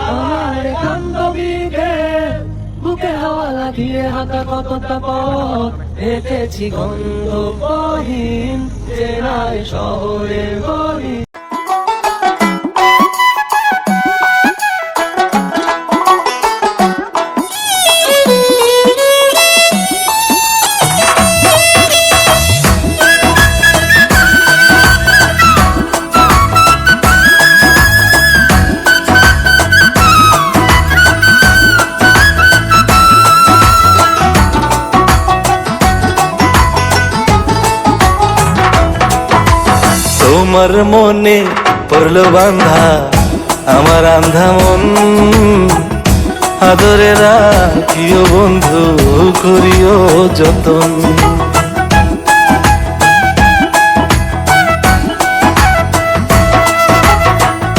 আমার বান্ধবীকে বুকে হাওয়া লাগিয়ে হাঁটা কতটা পথ হেঁটেছি গন্ধহীন চেনায় শহরের গলি। তোমার মনে পড়লো বান্ধা আমার আন্ধা মন, আদরে রাখিও বন্ধু করিও যতন।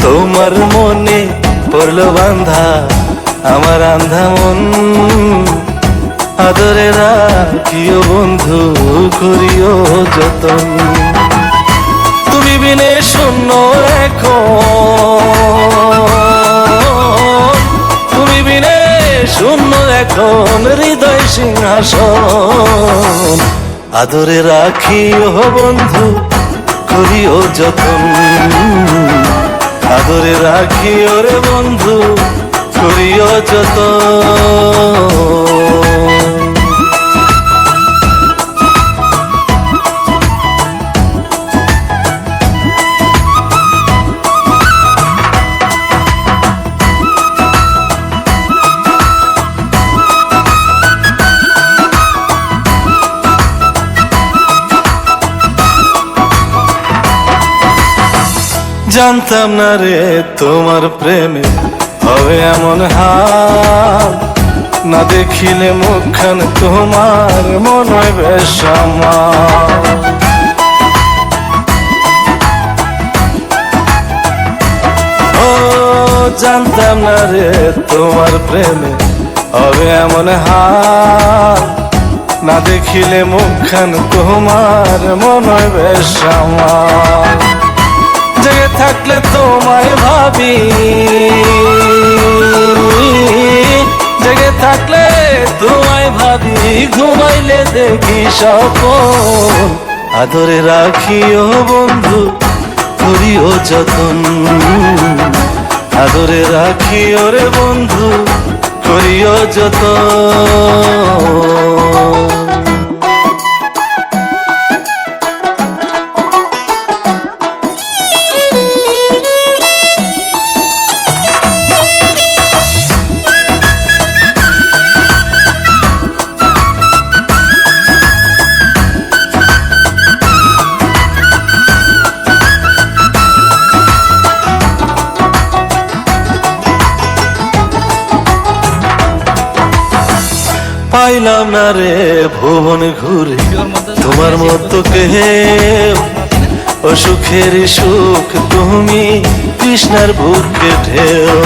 তোমার মনে পড়লো বান্ধা আমার আন্ধা মন, আদরে রাখিও বন্ধু করিও যতন। তুমি বিনে শূন্য এখন, তুমি বিনে শূন্য এখন হৃদয় সিংহাসন, আদরে রাখিও বন্ধু করিও যতন, আদরে রাখিও রে বন্ধু করিও যতন। জানতাম না রে তোমার প্রেমে হবে এমন হাল, না দেখিলে মুখখান তোমার মন হয় বেশ আমার। ও জানতাম না রে তোমার প্রেমে হবে এমন হাল, না দেখিলে মুখখান তোমার মন হয় বেশ আমার। জেগে থাকলে তোমায় ভাবি, জেগে থাকলে তোমায় ভাবি, ঘুমাইলে দেখি স্বপ্ন, আদরে রাখিও বন্ধু করিও যতন, আদরে রাখিও রে বন্ধু করিও যতন। পাইলাম না রে ভুবন ঘুরে তোমার মতো কেউ, ও সুখের সুখ তুমি কৃষ্ণার বুকে ঢেউ।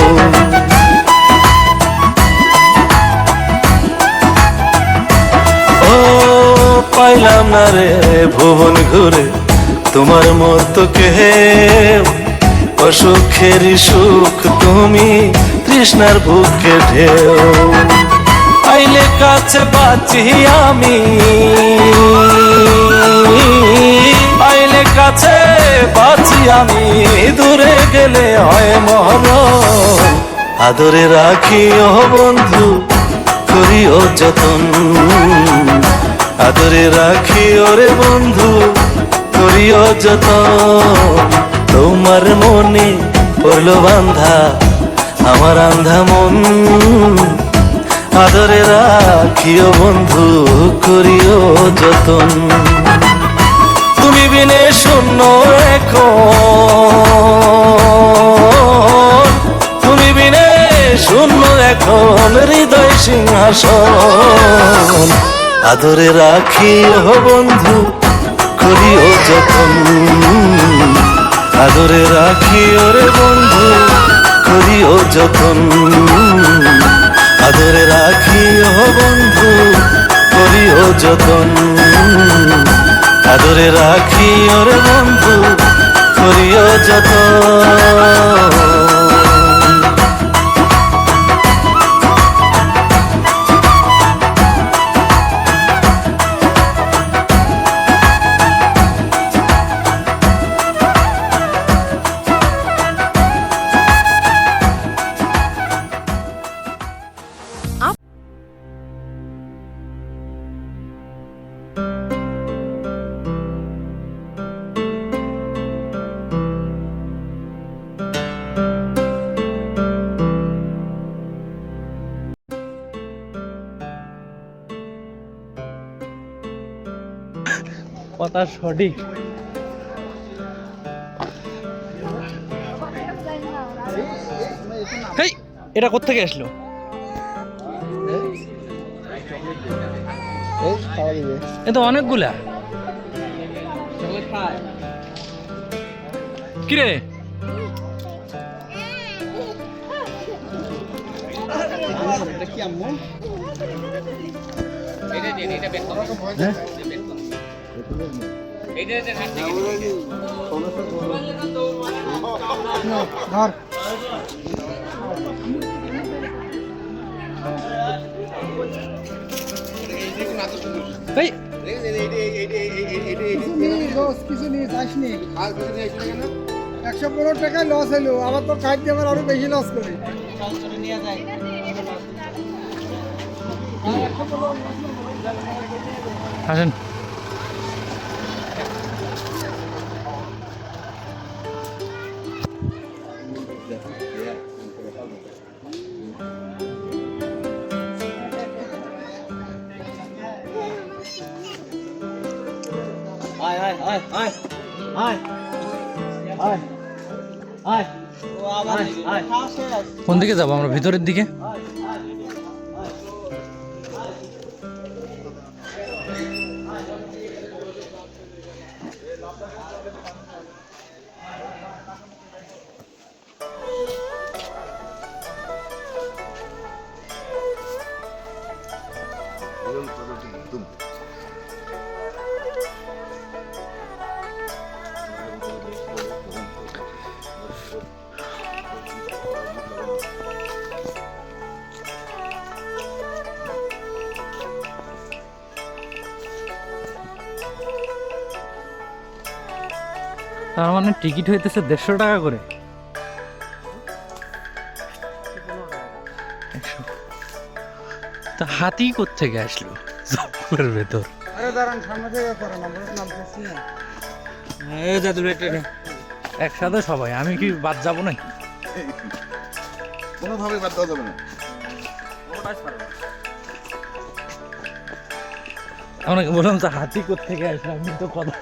ও পাইলাম না রে ভুবন ঘুরে তোমার মতো কেউ, ও সুখের সুখ তুমি কৃষ্ণার বুকে ঢেউ। আইলে কাছে বাঁচি আমি, আইলে কাছে বাঁচি আমি, দূরে গেলে হয় মরণ, আদরে রাখিও বন্ধু করিও যতন, আদরে রাখিও রে বন্ধু করিও যতন। তোমার মনে পড়লো বান্ধা আমার আন্ধা মন, আদরে রাখিও বন্ধু করিও যতন। তুমি বিনে শূন্য এখন, তুমি বিনে শূন্য এখন হৃদয় সিংহাসন, আদরে রাখিও বন্ধু করিও যতন, আদরে রাখিও রে বন্ধু করিও যতন, আদরে রাখিও বন্ধু করিও যতন, আদরে রাখিও রে বন্ধু করিও যত কথা সঠিক। হেই, এটা কোত্থেকে আসলো? এ তো অনেকগুলা। কিরে এই কিছু নিয়ে যাসনি 115 টাকায় লস হলো, আবার তো খাইতে আবার আরো বেশি লস করে। আসেন। কোন দিকে যাবো আমরা? ভিতরের দিকে। তার মানে টিকিট হইতেছে 150 টাকা করে। 100। তা হাতি কোত্থেকে আসলো জঙ্গলের ভেতর? আরে দাঁড়ান, সামনে থেকে করেন, আমরা নামতেছি না। একসাথে সবাই, আমি কি বাদ যাবো নাকি? কোনোভাবে বাদ দেওয়া যাবে না। আপনাকে বললাম তো হাতি কোত্থেকে আসলো, আমি তো কথা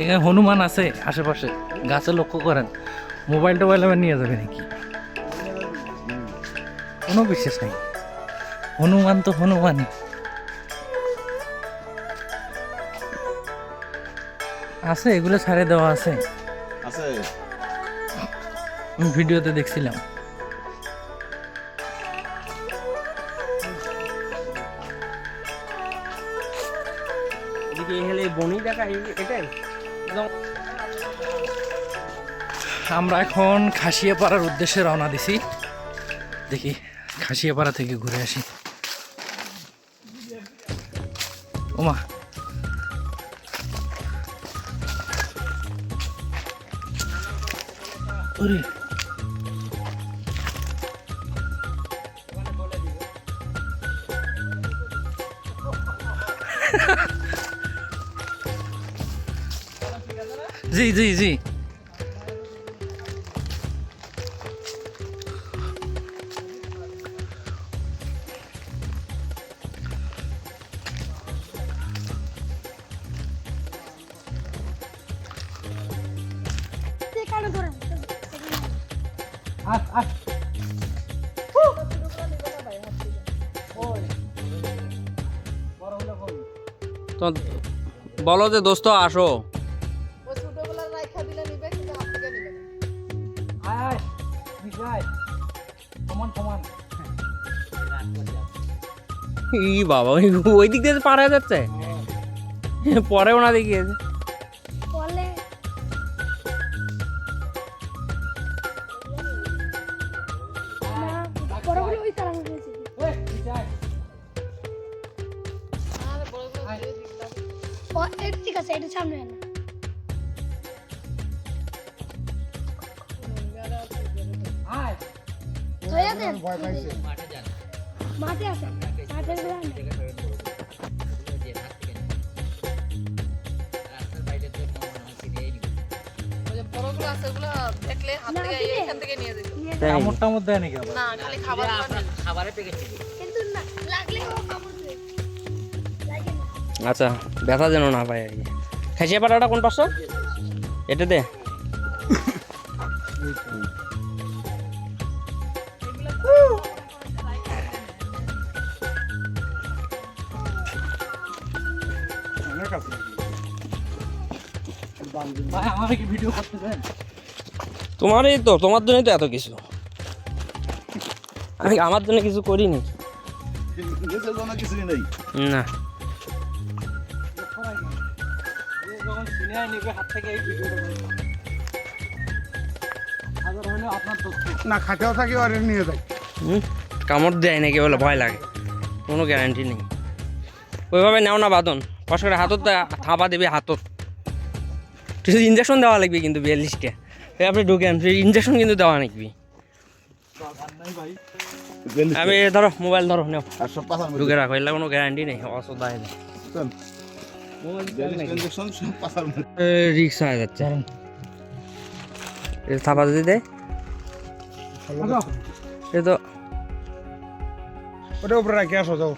এখানে হনুমান আছে আশেপাশে, গাছে লক্ষ্য করেন। মোবাইল টোবাইল আবার নিয়ে যাবে নাকি? কোনো বিশ্বাস নেই। হনুমান তো হনুমানই আছে, এগুলো ছাড়ে দেওয়া আছে। আছে আমি ভিডিওতে দেখছিলাম। আমরা এখন খাসিয়াপাড়ার উদ্দেশ্যে রওনা দিছি। দেখি খাসিয়াপাড়া থেকে ঘুরে আসি। ওমা, ওরে জি জি জি আস আস তো বলো যে দোস্ত আসো। আয় আয় বিশাই সমান সমান ই বাবা ওই দিক দিয়ে পার হয়ে যাচ্ছে, পরেও না দেখিয়েছে। ঠিক আছে এটা সামনে আনো আয় ধরে দেন ভয় পাইছে মাঠে আছে মাঠে গ্রাম কামড় টামড় দেয় নাকি আবার কিন্তু না লাগলে ও কামড় দেবে লাগে না আচ্ছা ব্যথা যেন না পায় আর কি। খাসিয়া পাটাটা কোন পাঁচশো এটা দে। ভাই আমার কি ভিডিও করতে দেন? তোমারই তো, তোমার জন্যই তো এত কিছু, আমি আমার জন্য কিছু করিনি। নিজের জন্য কিছুই নেই। না যখন সিনিয়র নিবে হাত থেকে এই ভিডিও হাজার হলেও আপনার তথ্য না খাটেও থাকি আর নিয়ে যাই কামড় দেয় নাকি বলে ভয় লাগে, কোনো গ্যারান্টি নেই। ওইভাবে নেও না বাদন, কষ্ট করে হাতত থাপা দেবে হাতত। কিছু ইঞ্জেকশন দেওয়া লাগবে কিন্তু 42টা আপনি ঢুকেন, ইঞ্জেকশন কিন্তু দেওয়া লাগবে। আমি ধরো মোবাইল ধরো নেও আর সব পাশার মধ্যে ঢুকে রাখো, এগুলো কোনো গ্যারান্টি নেই, অসুবিধা হয় না। চল। ইঞ্জেকশন সব পাশার মধ্যে। রিক্স হয়ে যাচ্ছে, থাপা যদি দেয় এ তো ওটা উপরে রাখি আসো যাও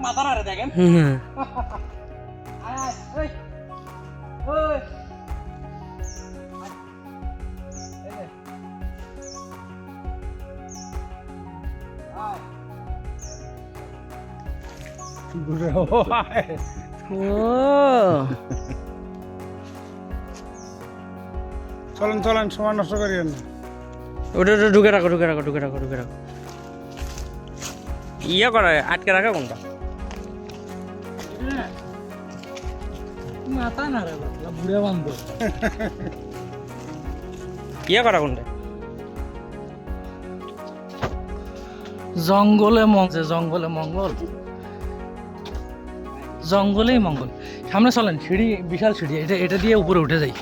মাথা না রে দেখেন হুম। আয় আয় ওই ওই ও চলেন চলেন সময় নষ্ট করিয়েন না ওটা ওটা ঢুকে রাখো ঢুকে রাখো ঢুকে রাখো ঢুকে রাখো। ইয়ে করা আটকে রাখা কোনটা? মাথা না রে বাবা, বুড়ে বান্ধব ইয়ে করা কোনটা? জঙ্গলে মঙ্গল, জঙ্গলে মঙ্গল, জঙ্গলেই মঙ্গল। সামনে চলেন, সিঁড়ি বিশাল সিঁড়ি, এটা এটা দিয়ে উপরে উঠে যাই।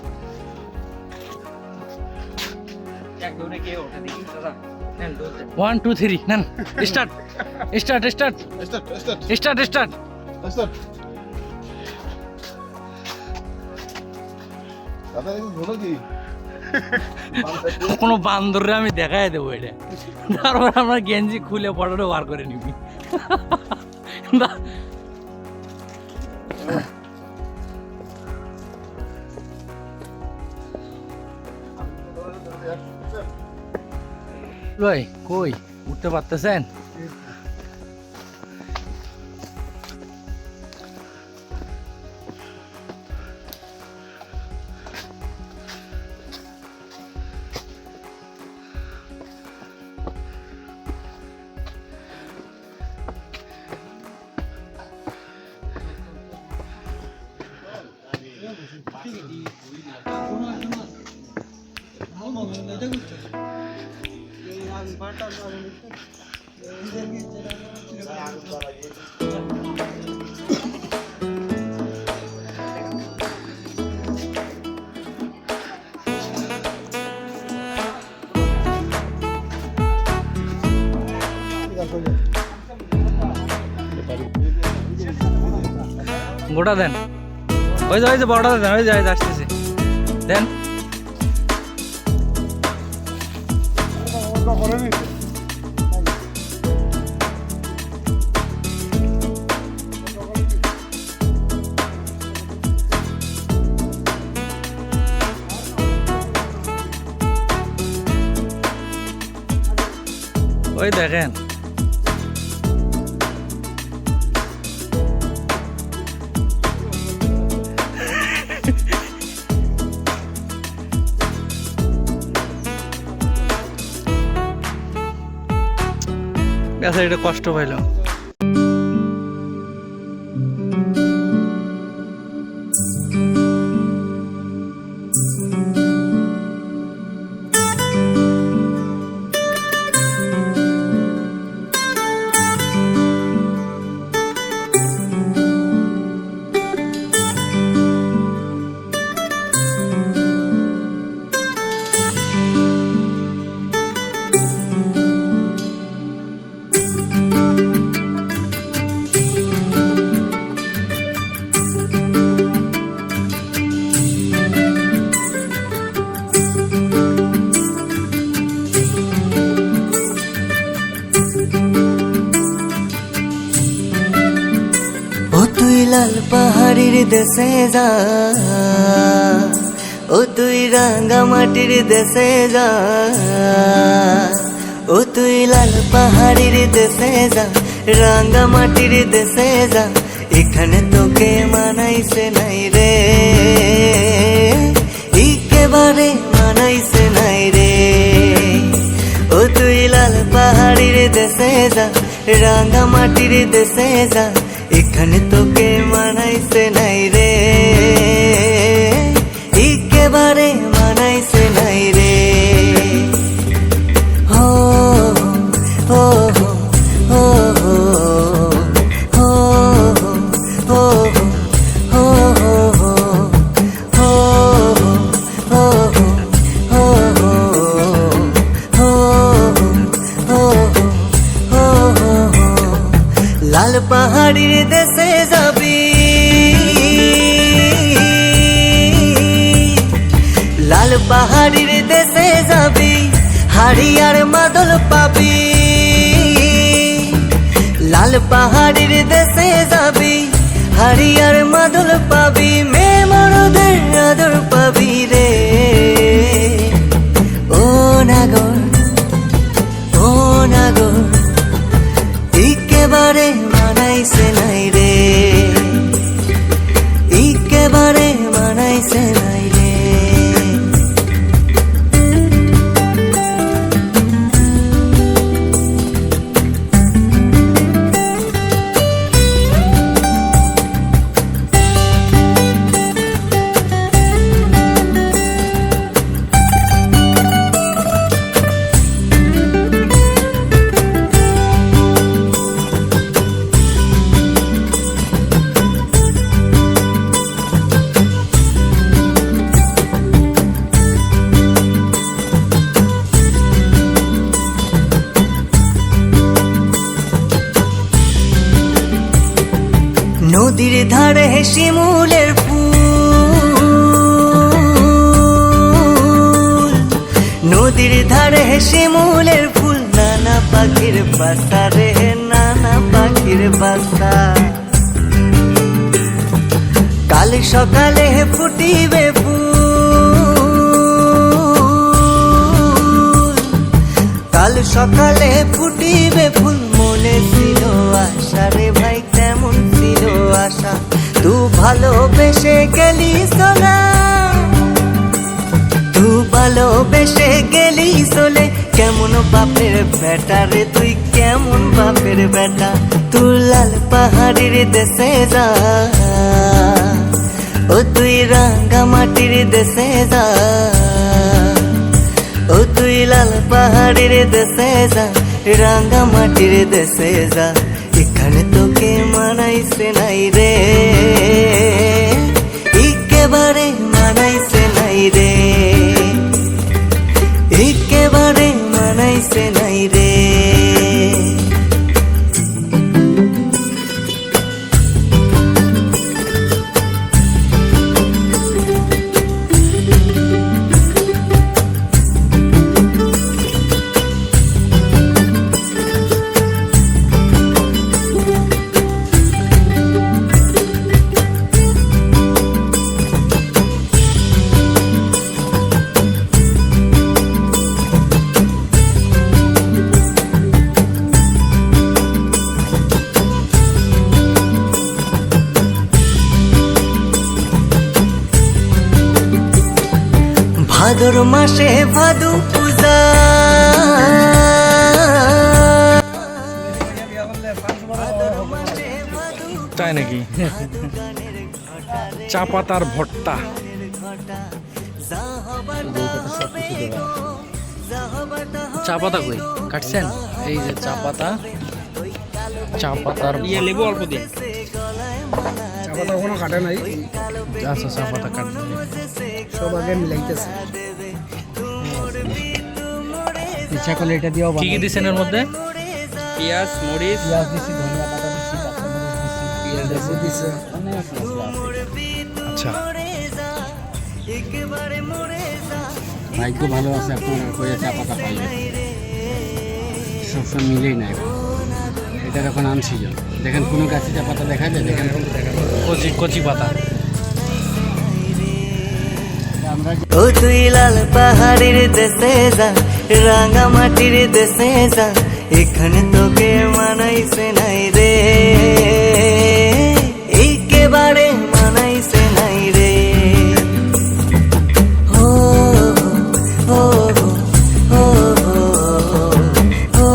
1 2 3 নেন, start start start start start start start. Start. দাদা এই হলো কি? কোনো বান্দরে আমি দেখাই দেবো এটা, তারপর আমরা গেঞ্জি খুলে ফটোটা বার করে নিবি। ভাই কই উঠতে পারতেছেন? গোটা দেন, ওই যে বড়টা দেন, ওই যে আসতেছে, দেন। করে নিচ্ছে ওই দেখেন গাছে এটা কষ্ট পাইল। ও তুই লাল পাহাড়ির দেশে যা, ও তুই রাঙ্গা মাটির দেশে যা, ও তুই লাল পাহাড়ির দেশে যা, রাঙ্গা মাটির দেশে যা, এখানে তোকে মানাইছে নাই রে, একেবারে মানাইছে নাই রে। ও তুই লাল পাহাড়ির দেশে যা, রাঙ্গা মাটির দেশে যা, এখানে তোকে মানাইছে নাই রে, একেবারে মানাইছে নাই রে। হো হো হো হো হো হো হো লাল পাহাড়ির দেশে যাবি, লাল পাহাড়ির দেশে যাবি, হাড়িয়ার মাদল পাবি, লাল পাহাড়ির দেশে যাবি, হাড়িয়ার মাদল পাবি, মেয়ে মরদের আদর পাবি রে। ও নাগর, ও নাগর, একেবারে মানাইছে নাই রে, একেবারে মানাইছে নাই রে। নদীর ধারে শিমুলের ফুল, নদীর ধারে শিমুলের ফুল, নানা পাখির বাসা রে, নানা পাখির বাসা। কাল সকালে ফুটিবে ফুল, কাল সকালে ফুটিবে ফুল, মনে ছিল আশা রে ভাই, কেমন ছিল আশা, তু ভালোবেসে গেলি সোনা, তু ভালোবেসে গেলি চলে, কেমন বাপের বেটা রে তুই, কেমন বাপের বেটা। তুই লাল পাহাড়ির দেশে যা, ও তুই রাঙ্গা মাটির দেশে যা, ও তুই লাল পাহাড়ির দেশে যা, রাঙ্গা মাটির দেশে যা, এখানে তোকে মানাইছে নাই রে, একেবারে মানাইছে নাই রে, একেবারে মানাইছে নাই রে। ভাদর মাসে ভাদু পূজা তাই নাকি? চা পাতার ভর্তা। চা পাতা কই কাটছেন? এই যে চা পাতা, চা পাতার লেবু অল্প দিন। চা পাতা কোনো কাটে নাই, আচ্ছা চা পাতা কাটবে। সব আগে মিলাইতেছে। ইচ্ছা করলে এটা দিয়েও কি কি দিছেন এর মধ্যে? পেঁয়াজ, মরিচ, পেঁয়াজ দিছি, ধনিয়া পাতা দিছি, কাঁচামরিচ দিছি, লেবু দিছে। অনেক মশলা আছে। আচ্ছা ভাগ্য ভালো আছে, আপনার করে চা পাতা পাইবে। সবসময় মিলেই না এখন। এটার এখন আনসিজন। দেখেন কোনো গাছে চা পাতা দেখা যায়, দেখেন কচি কচি পাতা। আমরা ও তুই লাল পাহাড়ির দেশে যা, রাঙা মাটির দেশে যা, এখানে তোকে মানাইছে নাই রে, একেবারে মানাইছে নাই রে। ও ও ও ও ও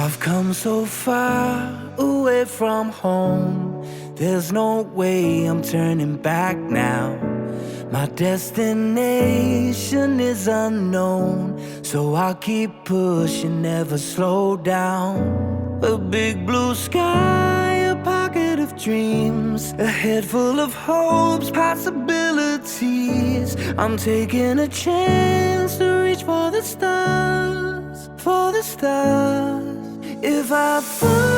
I've come so far away from home. There's no way I'm turning back now. My destination is unknown, so I'll keep pushing, never slow down. A big blue sky, a pocket of dreams, a head full of hopes, possibilities. I'm taking a chance to reach for the stars, for the stars. If I fall,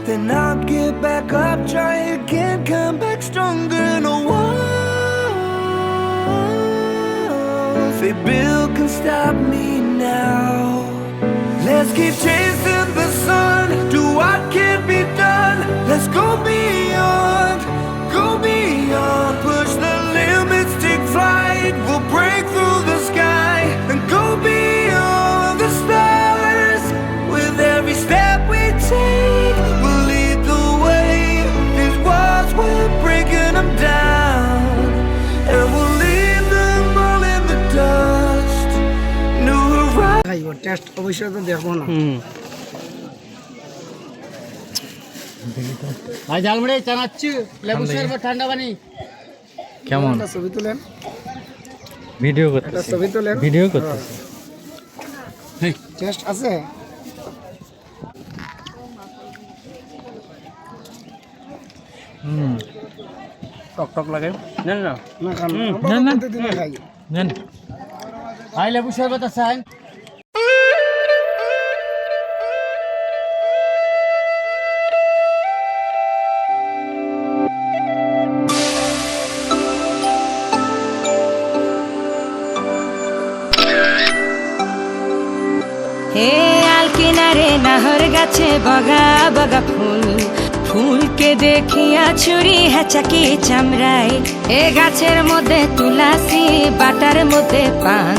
then I'll get back up, try again, come back stronger. No walls they build can stop me now. Let's keep chasing the sun, do what can't be done. Let's go beyond, push the limits, take flight. We'll break through the sky and go beyond the stars. With every step we take, we'll lead the way. These walls, we're breaking them down, and we'll leave them all in the dust. New horizons. খাইব, test অবশ্যই তো দেখবো না। ভাই ঝালমুড়ি চানাচ্ছি, লেবু শরবত, ঠান্ডা পানি। কেমন? একটা ছবি তুলেন, ভিডিও একটা করতেছি, ছবি তুলেন। ভিডিও করতেছি। টেস্ট আছে? টক টক লাগে। না না না খান, না, আমরা না। প্রতিদিনই খাই। নেন। ভাই লেবু শরবত আছে? হে আল কিনারে নাহর গাছে বগা বগা ফুল, ফুলকে দেখিয়া ছুরি হেঁচাকি চামড়ায়। এ গাছের মধ্যে তুলাসি, বাটার মধ্যে পান,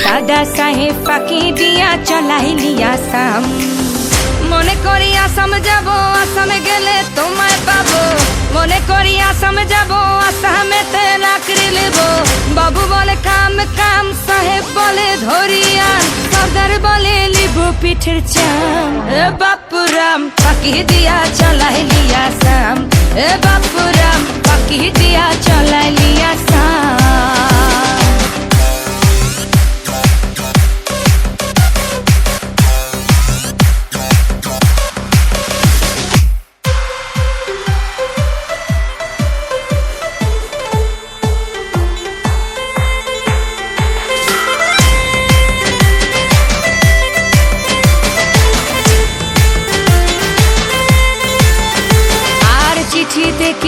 সাদা সাহেব পাখি দিয়া চলাইলি আসাম। মনে করি আসাম যাব, আসামে গেলে তোমায় পাবো। মনে করি আসাম যাব, আসামেতে লাকড়ি নেব। বাবু বলে কাম কাম, সাহেব বলে ধরিয়ান, সর্দার বলে লিবু পিঠের চাম। এ বাপুরাম পাখি দিয়া চলাইলি আসাম, এ বাপুরাম পাখি দিয়া চলাইলি আসাম।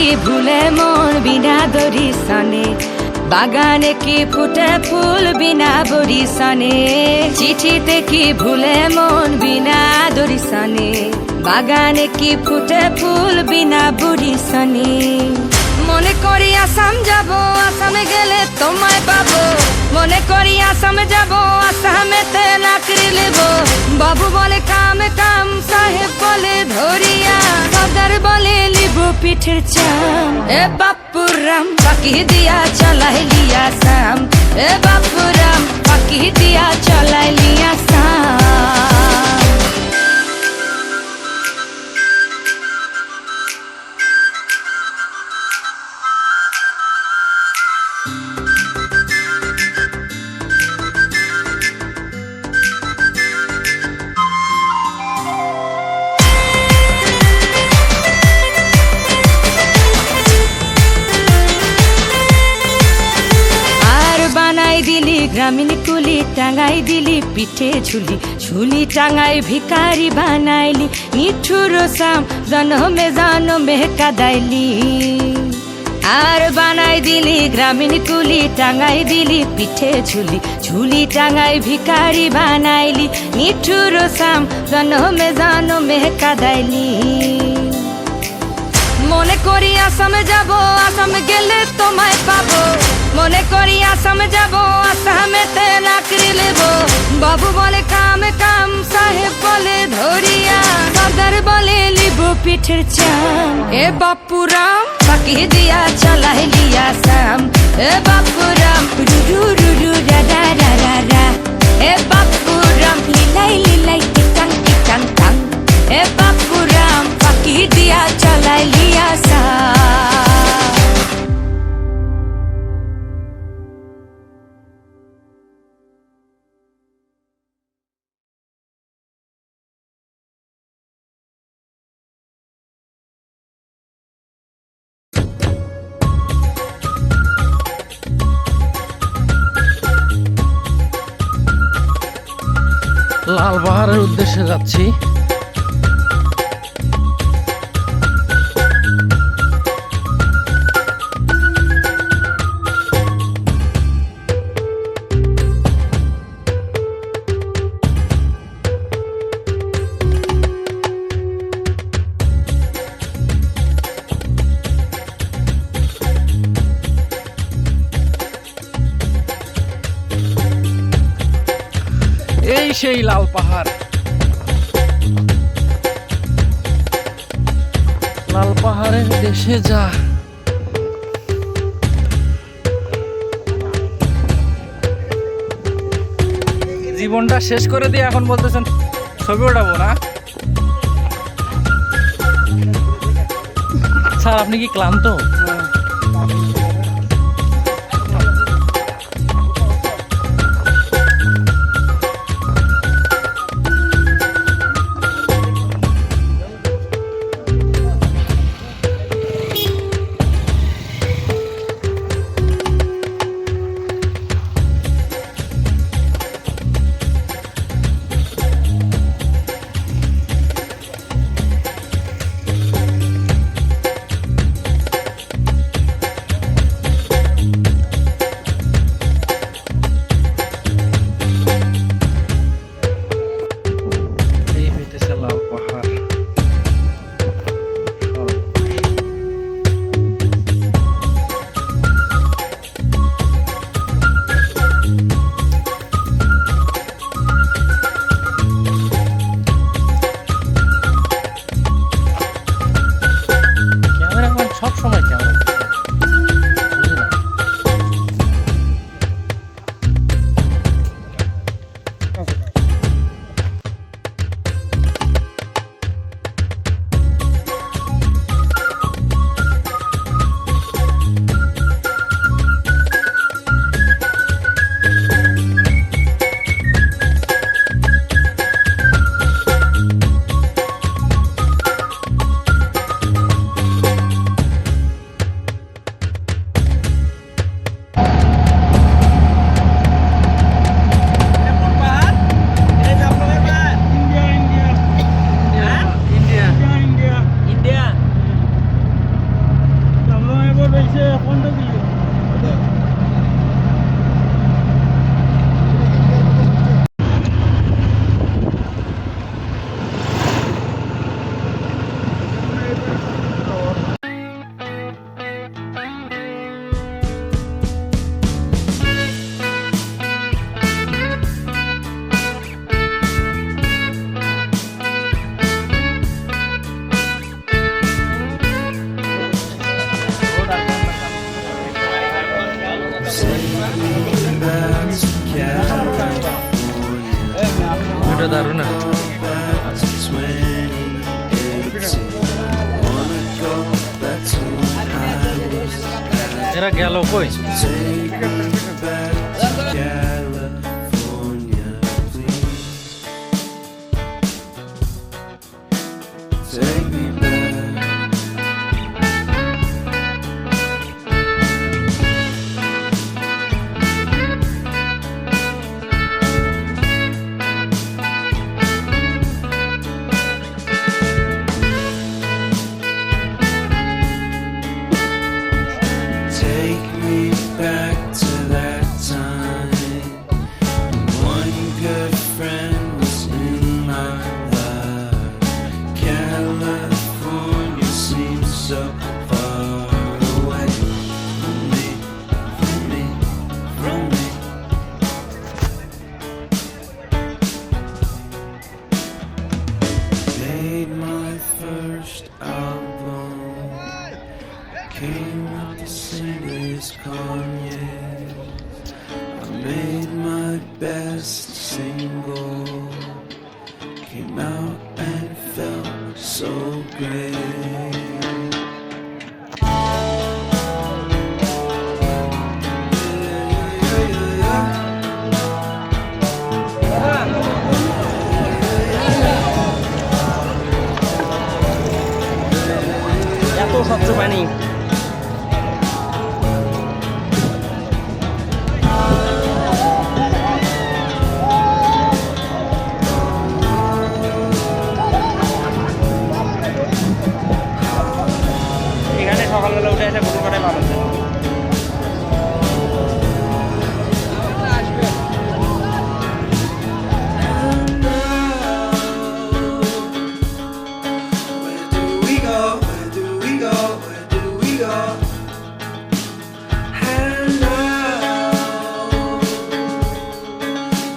কি ভুলে মন বিনা দড়ি সনে বাগানে কি ফুটে ফুল বিনা বড়ি সনে চিঠিতে কি ভুলে মন বিনা দড়ি সনে বাগানে কি ফুটে ফুল বিনা বড়ি সনে মনে করি আসাম যাব আসামে গেলে তোমায় পাবো মনে করি আসামে যাব আসামেতে লাকড়ি নেব বাবু বলে কাম কাম সাহেব বলে ধরিয়া সর্দার বলে লিব পিঠের চাম এ বাপুরাম পাকি দিয়া চলাই লিয়া সাম এ বাপুরাম পাকি দিয়া চলাই লিয়া সাম দিলি গ্রামীণ কুলি টাঙ্গাই দিলি পিঠে ঝুলি ঝুলি টাঙ্গাই ভিকারি বানাইলি নিঠুর সাম জনমে কাদাইলি আর বানাই দিলি গ্রামীণ কুলি টাঙ্গাই দিলি পিঠে ঝুলি ঝুলি টাঙ্গাই ভিকারি বানাইলি নিঠুর সাম জনমে কাদাইলি মনে করি আসামে যাব আসামে গেলে তোমায় পাবো মনে করি আসামে যাব আসামেতে লাকড়ি নেব বাবু বলে কাম কাম সাহেব বলে ধরিয়া সর্দার বলে লিব পিঠের চাম এ বাপুরাম পাকি দিয়া চলাই লিয়া সাম এ বাপুরাম রুরু রুরু রা রা রা রা রা এ বাপুরাম লিলাই লিলাই টিটাং টিটাং টাং এ বাপুরাম পাকি দিয়া চলাই লিয়া সাম লালবাহারের উদ্দেশ্যে যাচ্ছি। এই সেই লাল পাহাড়, লাল পাহাড়ের দেশে যা। জীবনটা শেষ করে দিয়ে এখন বলতেছেন ছবি ওঠাবো না। স্যার আপনি কি ক্লান্ত? এরা গেল কই? Take me back to California, please. Take me back. Take me back to that time when one good friend was in my life. California seems so far away from me, from me, from me. Made my first album. Came up the same as Kanye. I made my best single. Came out and felt so great. এত স্বচ্ছ পানি। এখানে সকালবেলা উঠে এসে গরু কাটায় ভালো ছিল। Where do we go? Where do we go? Where do we go? And now,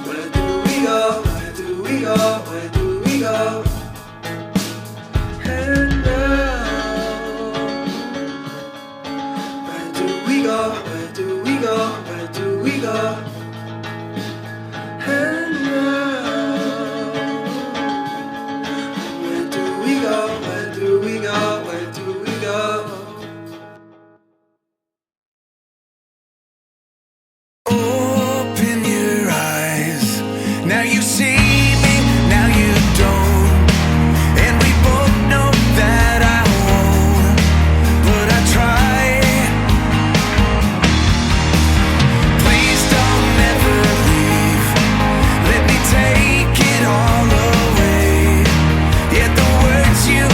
where do we go? Where do we go? Where do we go? And now, where do we go? Where do we go? Where do we go? And now, where do we go? Where do we go? Where do we go? Open your eyes. Now you see me, now you don't. And we both know that I won't. But I try. Please don't ever leave. Let me take it all away. Yet the words you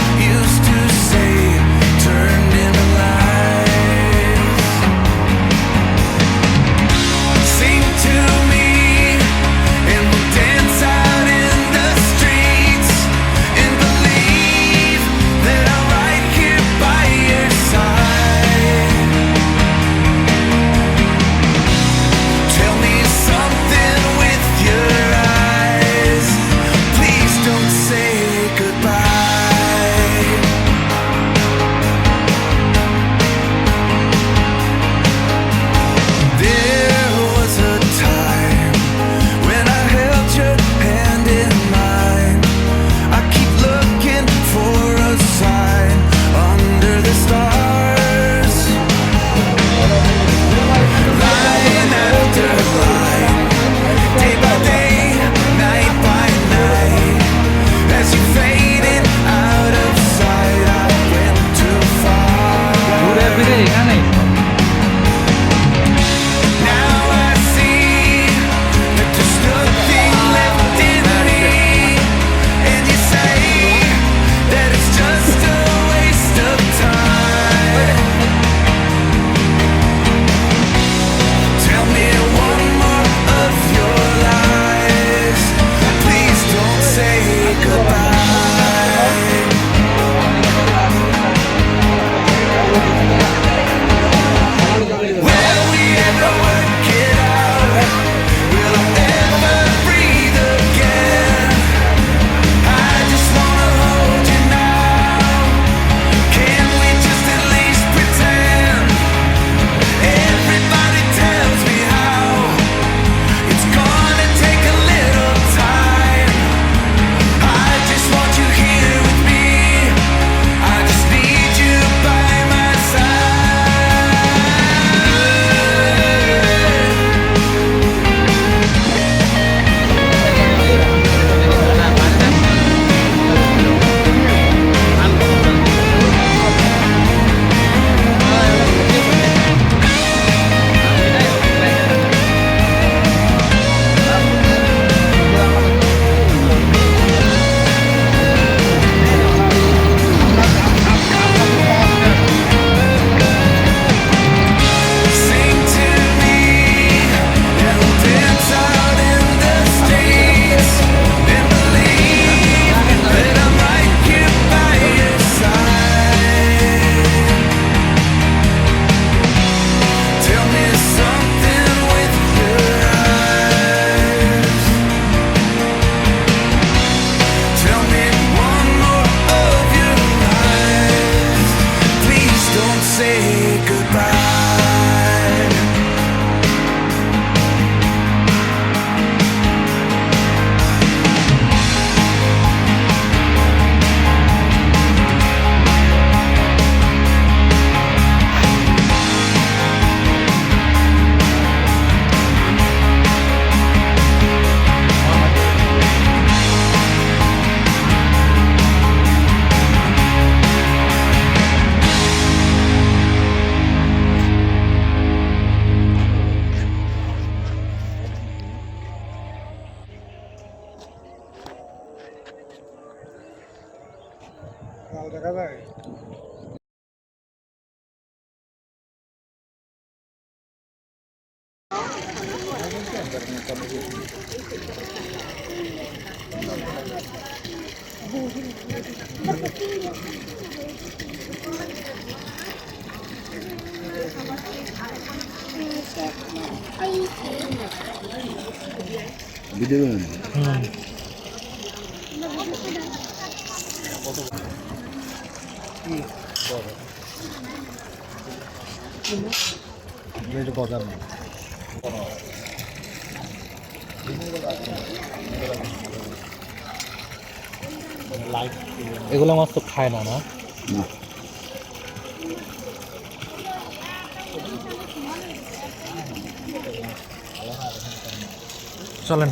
দেখা যায় এগুলো মাছ তো খায় না, না? চলেন।